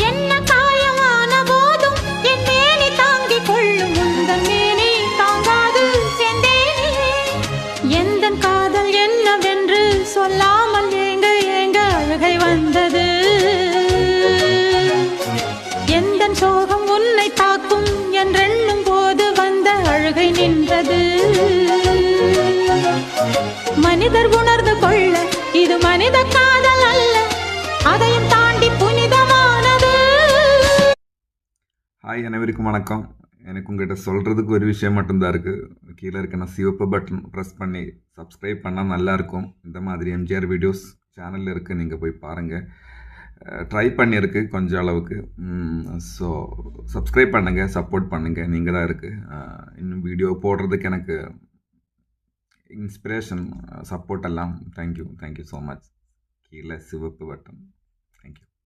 என்ன காயமான போதும் என் மேனி தாங்கிக் கொள்ளும் உந்தன் மேனி தாங்காது செந்தேனே. எந்தன் காதல் என்னவென்று சொல்லாமல் ஏங்க ஏங்க அழுகை வந்தது. எந்தன் சோகம் உன்னை தாக்கும் என்றெண்ணும் போது வந்த அழுகை நின்றது. மனிதர் உணர்ந்து கொள்ள இது மனித காதல் அல்ல, அதையும் தாண்டி புனிதமானது. ஹாய், அனைவருக்கும் வணக்கம். எனக்கு உங்கள்கிட்ட சொல்கிறதுக்கு ஒரு விஷயம் மட்டும்தான் இருக்குது. கீழே இருக்க சிவப்பு பட்டன் ப்ரெஸ் பண்ணி சப்ஸ்கிரைப் பண்ணால் நல்லாயிருக்கும். இந்த மாதிரி எம்ஜிஆர் வீடியோஸ் சேனலில் இருக்குது, நீங்கள் போய் பாருங்கள். ட்ரை பண்ணியிருக்கு கொஞ்சம் அளவுக்கு. ஸோ சப்ஸ்கிரைப் பண்ணுங்கள், சப்போர்ட் பண்ணுங்கள். நீங்கள் தான் இருக்குது இன்னும் வீடியோ போடுறதுக்கு எனக்கு இன்ஸ்பிரேஷன், சப்போர்ட் எல்லாம். Thank you so much. கீழே சிவப்பு பட்டன்.